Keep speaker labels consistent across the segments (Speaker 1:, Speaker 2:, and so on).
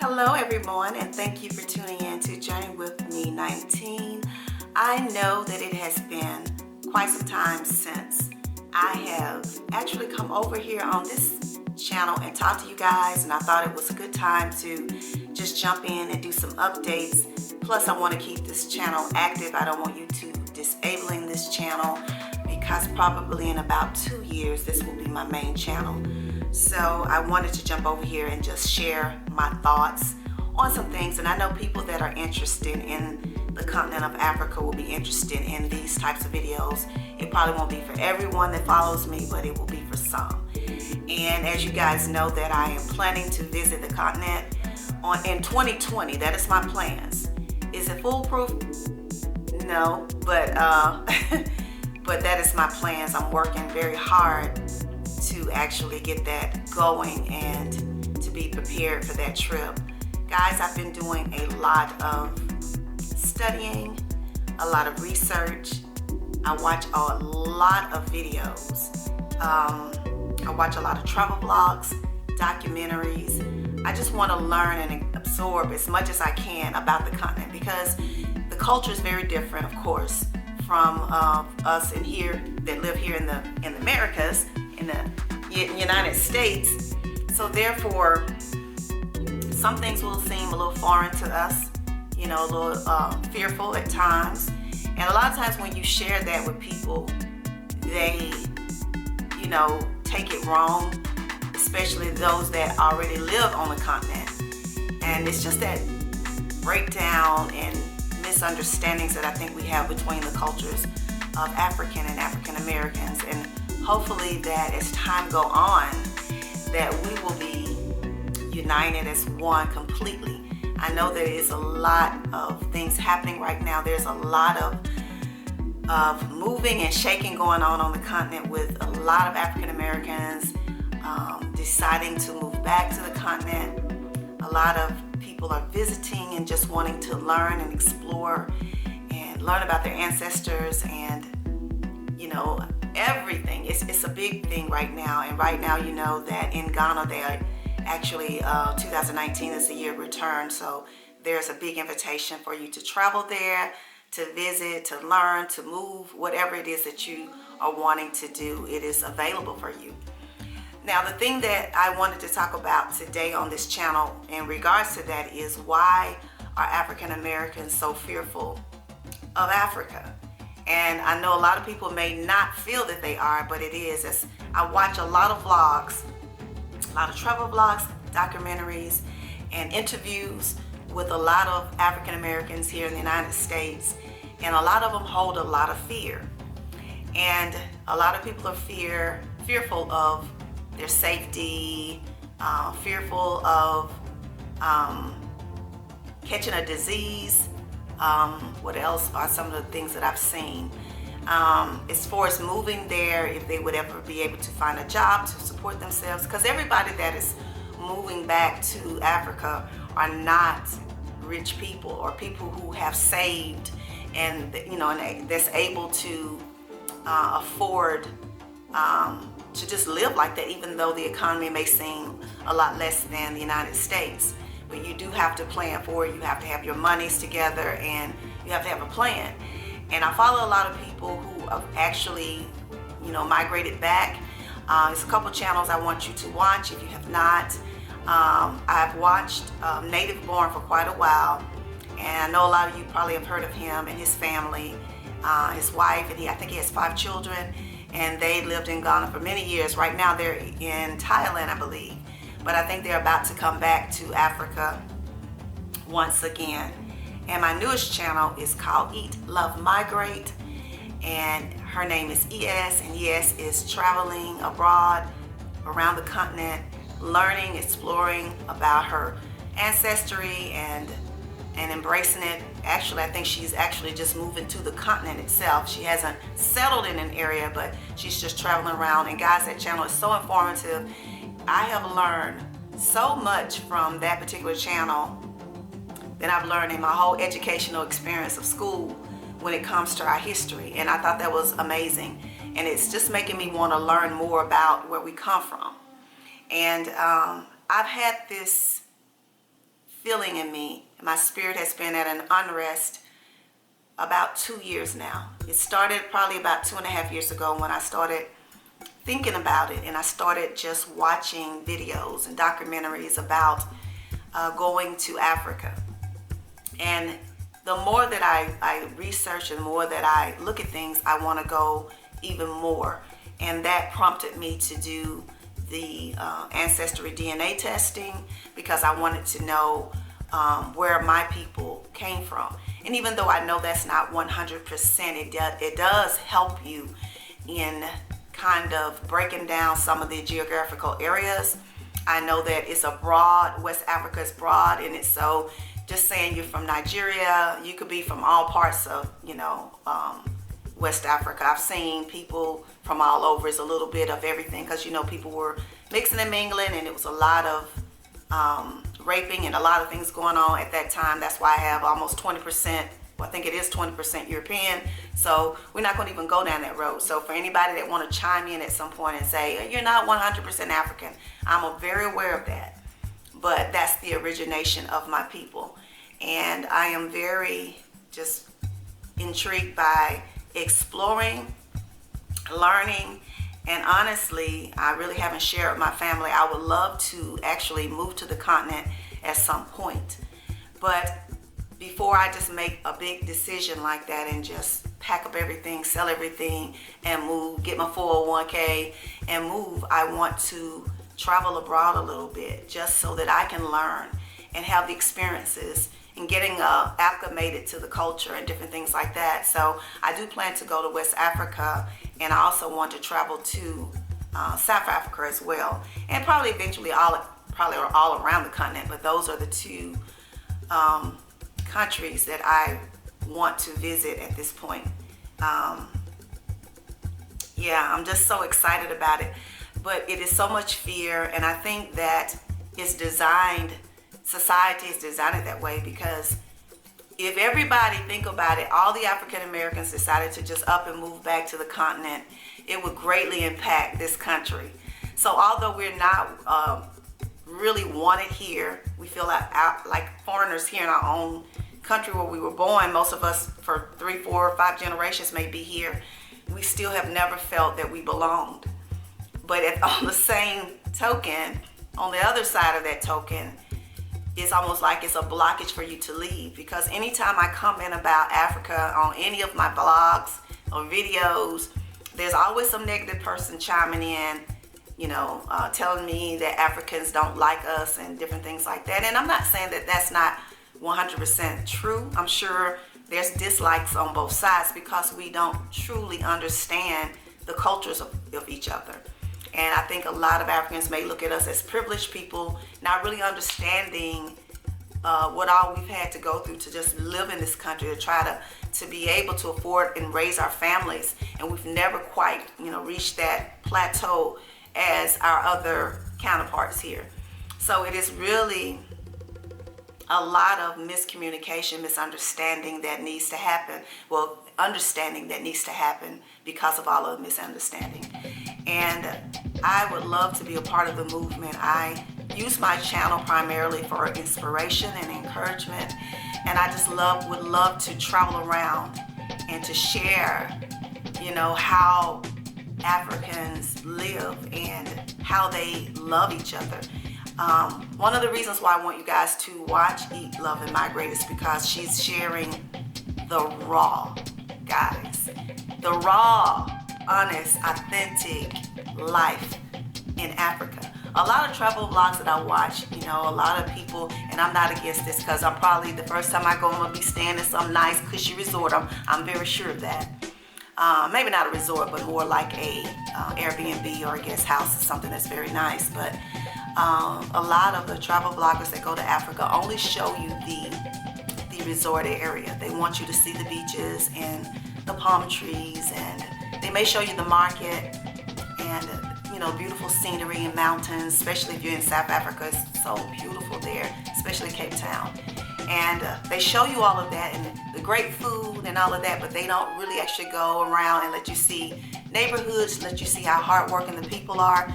Speaker 1: Hello everyone, and thank you for tuning in to Journey with Me 19. I know that it has been quite some time since I have actually come over here on this channel and talk to you guys, and I thought it was a good time to just jump in and do some updates. Plus, I want to keep this channel active. I don't want you to disabling this channel because probably in about 2 years this will be my main channel. So I wanted to jump over here and just share my thoughts on some things, and I know people that are interested in the continent of Africa will be interested in these types of videos. It probably won't be for everyone that follows me, but it will be for some. And as you guys know, that I am planning to visit the continent in 2020. That is my plans. Is it foolproof? No, but but that is my plans. I'm working very hard to actually get that going and to be prepared for that trip. Guys, I've been doing a lot of studying, a lot of research. I watch a lot of videos. I watch a lot of travel vlogs, documentaries. I just want to learn and absorb as much as I can about the continent because the culture is very different, of course, from us in here that live here in the Americas, in the United States. So therefore, some things will seem a little foreign to us, a little fearful at times. And a lot of times when you share that with people, they, take it wrong, especially those that already live on the continent. And it's just that breakdown and misunderstandings that I think we have between the cultures of African and African Americans. And hopefully that as time go on, that we will be united as one completely. I know there is a lot of things happening right now. There's a lot of moving and shaking going on the continent, with a lot of African Americans deciding to move back to the continent. A lot of people are visiting and just wanting to learn and explore and learn about their ancestors and everything. It's a big thing right now. And right now, that in Ghana they are actually 2019 is the year of return. So there's a big invitation for you to travel there, to visit, to learn, to move, whatever it is that you are wanting to do, it is available for you. Now, the thing that I wanted to talk about today on this channel in regards to that is, why are African Americans so fearful of Africa? And I know a lot of people may not feel that they are, but it is. As I watch a lot of vlogs, a lot of travel vlogs, documentaries, and interviews with a lot of African Americans here in the United States, and a lot of them hold a lot of fear. And a lot of people are fearful of their safety, fearful of catching a disease. What else are some of the things that I've seen? As far as moving there, if they would ever be able to find a job to support themselves, because everybody that is moving back to Africa are not rich people or people who have saved and that's able to afford to just live like that, even though the economy may seem a lot less than the United States. But you do have to plan for it. You have to have your monies together, and you have to have a plan. And I follow a lot of people who have actually, migrated back. There's a couple channels I want you to watch if you have not. I've watched Native Born for quite a while, and I know a lot of you probably have heard of him and his family, his wife, and I think he has 5 children, and they lived in Ghana for many years. Right now they're in Thailand, I believe, but I think they're about to come back to Africa once again. And my newest channel is called Eat, Love, Migrate, and her name is ES, and ES is traveling abroad around the continent, learning, exploring about her ancestry and embracing it. Actually, I think she's actually just moving to the continent itself. She hasn't settled in an area, but she's just traveling around. And guys, that channel is so informative. I have learned so much from that particular channel that I've learned in my whole educational experience of school when it comes to our history. And I thought that was amazing. And it's just making me want to learn more about where we come from. And I've had this feeling in me. My spirit has been at an unrest about 2 years now. It started probably about 2.5 years ago when I started thinking about it, and I started just watching videos and documentaries about going to Africa. And the more that I research and the more that I look at things, I want to go even more. And that prompted me to do the Ancestry DNA testing, because I wanted to know where my people came from. And even though I know that's not 100%, it does help you in kind of breaking down some of the geographical areas. I know that it's a broad, West Africa is broad, and it's so just saying you're from Nigeria, you could be from all parts of, West Africa. I've seen people from all over. It's a little bit of everything, because people were mixing and mingling, and it was a lot of raping and a lot of things going on at that time. That's why I have almost 20%, well, I think it is 20% European. So we're not going to even go down that road. So for anybody that want to chime in at some point and say, you're not 100% African, I'm very aware of that. But that's the origination of my people. And I am very just intrigued by exploring, learning, and honestly, I really haven't shared with my family. I would love to actually move to the continent at some point. But before I just make a big decision like that and just pack up everything, sell everything, and move, get my 401k and move, I want to travel abroad a little bit just so that I can learn and have the experiences and getting acclimated to the culture and different things like that. So I do plan to go to West Africa, and I also want to travel to South Africa as well, and probably eventually all around the continent. But those are the two countries that I want to visit at this point. Yeah, I'm just so excited about it. But it is so much fear, and I think that it's designed, society is designed that way, because if everybody think about it, all the African Americans decided to just up and move back to the continent, it would greatly impact this country. So although we're not really wanted here, we feel like foreigners here in our own country where we were born. Most of us for 3, 4, 5 generations may be here. We still have never felt that we belonged. But on the same token, on the other side of that token, it's almost like it's a blockage for you to leave, because anytime I comment about Africa on any of my blogs or videos, there's always some negative person chiming in, telling me that Africans don't like us and different things like that. And I'm not saying that that's not 100% true. I'm sure there's dislikes on both sides because we don't truly understand the cultures of each other. And I think a lot of Africans may look at us as privileged people, not really understanding what all we've had to go through to just live in this country, to try to be able to afford and raise our families. And we've never quite, reached that plateau as our other counterparts here. So it is really a lot of miscommunication, misunderstanding that needs to happen. Well, understanding that needs to happen because of all of the misunderstanding. And I would love to be a part of the movement. I use my channel primarily for inspiration and encouragement, and I just would love to travel around and to share, how Africans live and how they love each other. One of the reasons why I want you guys to watch Eat, Love, and Migrate is because she's sharing the raw, guys. The raw, honest, authentic life in Africa. A lot of travel vlogs that I watch, a lot of people, and I'm not against this because I'm probably, the first time I go, I'm going to be staying in some nice, cushy resort. I'm very sure of that. Maybe not a resort, but more like a Airbnb or a guest house, something that's very nice. But a lot of the travel vloggers that go to Africa only show you the resort area. They want you to see the beaches and the palm trees, and they may show you the market and beautiful scenery and mountains, especially if you're in South Africa. It's so beautiful there, especially Cape Town. And they show you all of that and the great food and all of that, but they don't really actually go around and let you see neighborhoods, let you see how hardworking the people are.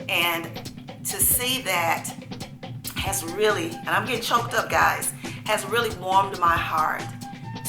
Speaker 1: And to see that has really, and I'm getting choked up, guys, has really warmed my heart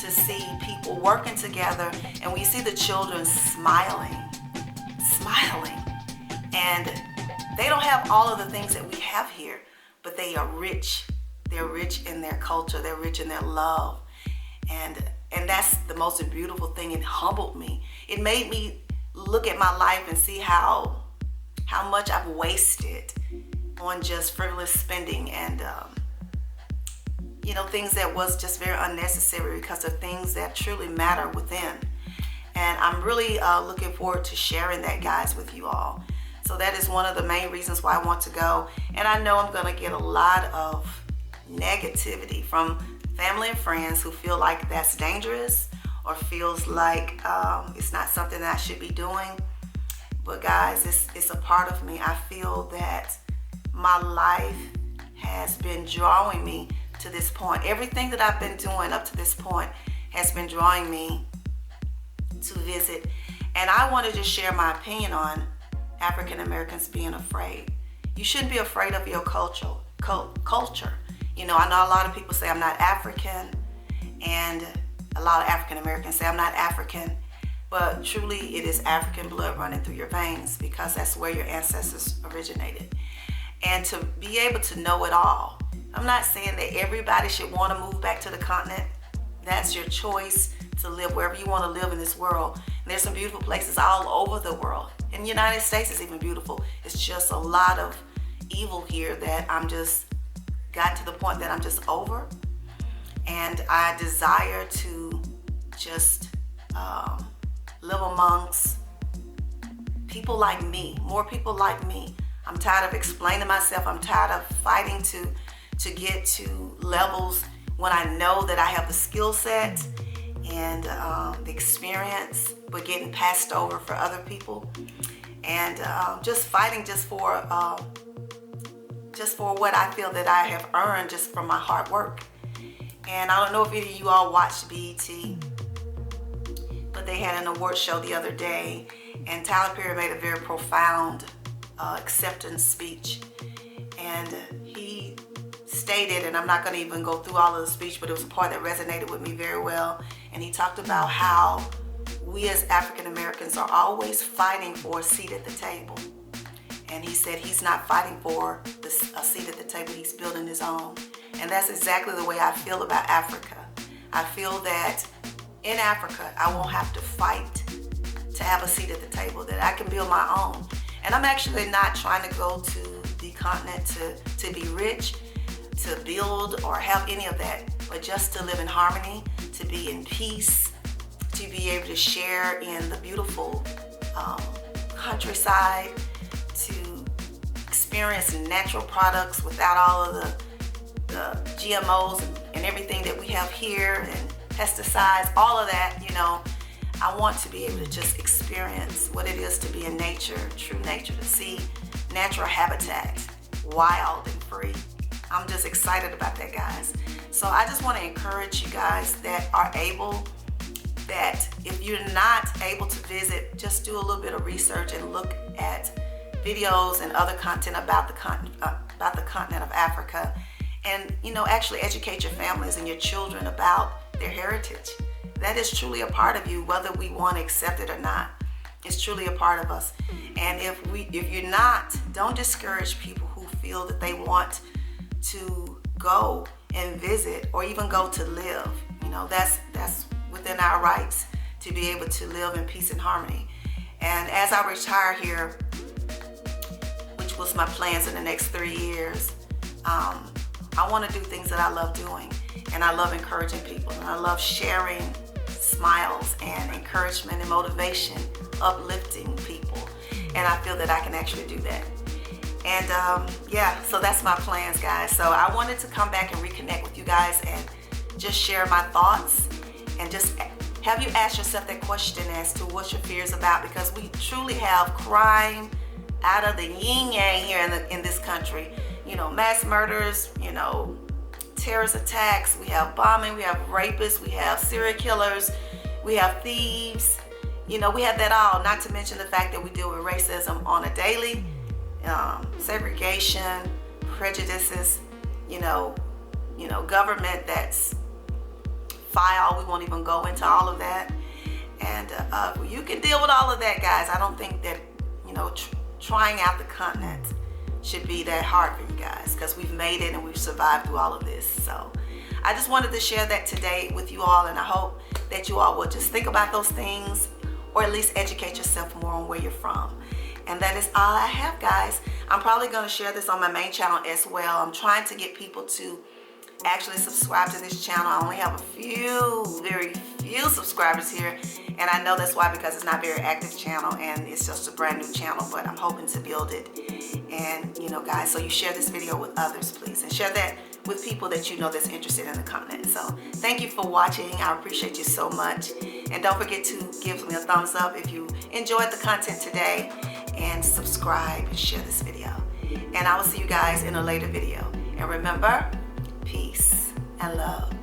Speaker 1: to see people working together, and we see the children smiling, and they don't have all of the things that we have here, but they are rich. They're rich in their culture. They're rich in their love, and that's the most beautiful thing. It humbled me. It made me look at my life and see how much I've wasted on just frivolous spending and things that was just very unnecessary because of things that truly matter within. And I'm really looking forward to sharing that, guys, with you all. So that is one of the main reasons why I want to go. And I know I'm going to get a lot of negativity from family and friends who feel like that's dangerous or feels like it's not something that I should be doing. But guys, it's a part of me. I feel that my life has been drawing me to this point. Everything that I've been doing up to this point has been drawing me to visit. And I want to just share my opinion on African Americans being afraid. You shouldn't be afraid of your culture. I know a lot of people say I'm not African, and a lot of African Americans say I'm not African, but truly it is African blood running through your veins because that's where your ancestors originated. And to be able to know it all. I'm not saying that everybody should want to move back to the continent. That's your choice to live wherever you want to live in this world. And there's some beautiful places all over the world. And the United States is even beautiful. It's just a lot of evil here that I'm just got to the point that I'm just over. And I desire to just live amongst people like me, more people like me. I'm tired of explaining myself. I'm tired of fighting to get to levels when I know that I have the skill set and the experience, but getting passed over for other people, and just fighting just for what I feel that I have earned just from my hard work. And I don't know if any of you all watched BET, but they had an award show the other day, and Tyler Perry made a very profound acceptance speech, and he stated, and I'm not going to even go through all of the speech, but it was a part that resonated with me very well. And he talked about how we as African Americans are always fighting for a seat at the table. And he said he's not fighting for a seat at the table, he's building his own. And that's exactly the way I feel about Africa. I feel that in Africa, I won't have to fight to have a seat at the table, that I can build my own. And I'm actually not trying to go to the continent to be rich, to build or have any of that, but just to live in harmony, to be in peace, to be able to share in the beautiful countryside, to experience natural products without all of the GMOs and everything that we have here, and pesticides, all of that. I want to be able to just experience what it is to be in nature, true nature, to see natural habitat, wild and free. I'm just excited about that, guys. So I just want to encourage you guys that are able, that if you're not able to visit, just do a little bit of research and look at videos and other content about the continent of Africa, and actually educate your families and your children about their heritage. That is truly a part of you, whether we want to accept it or not. It's truly a part of us. And if you're not, don't discourage people who feel that they want to go and visit or even go to live. That's within our rights to be able to live in peace and harmony. And as I retire here, which was my plans in the next 3 years, I want to do things that I love doing, and I love encouraging people, and I love sharing smiles and encouragement and motivation, uplifting people, and I feel that I can actually do that. And so that's my plans, guys. So I wanted to come back and reconnect with you guys and just share my thoughts, and just have you ask yourself that question as to what your fears about, because we truly have crime out of the yin yang here in this country. Mass murders, terrorist attacks, we have bombing, we have rapists, we have serial killers, we have thieves, we have that all, not to mention the fact that we deal with racism on a daily, segregation, prejudices, you know, government that's foul. We won't even go into all of that. And you can deal with all of that, guys. I don't think that, trying out the continent should be that hard for you guys, because we've made it and we've survived through all of this. So I just wanted to share that today with you all, and I hope that you all will just think about those things, or at least educate yourself more on where you're from. And that is all I have, guys. I'm probably going to share this on my main channel as well. I'm trying to get people to actually subscribe to this channel. I only have a few, very few subscribers here, and I know that's why, because it's not a very active channel and it's just a brand new channel, but I'm hoping to build it. And guys, so you share this video with others, please, and share that with people that you know that's interested in the continent. So thank you for watching. I appreciate you so much, and don't forget to give me a thumbs up if you enjoyed the content today, and subscribe and share this video. And I will see you guys in a later video. And remember, peace and love.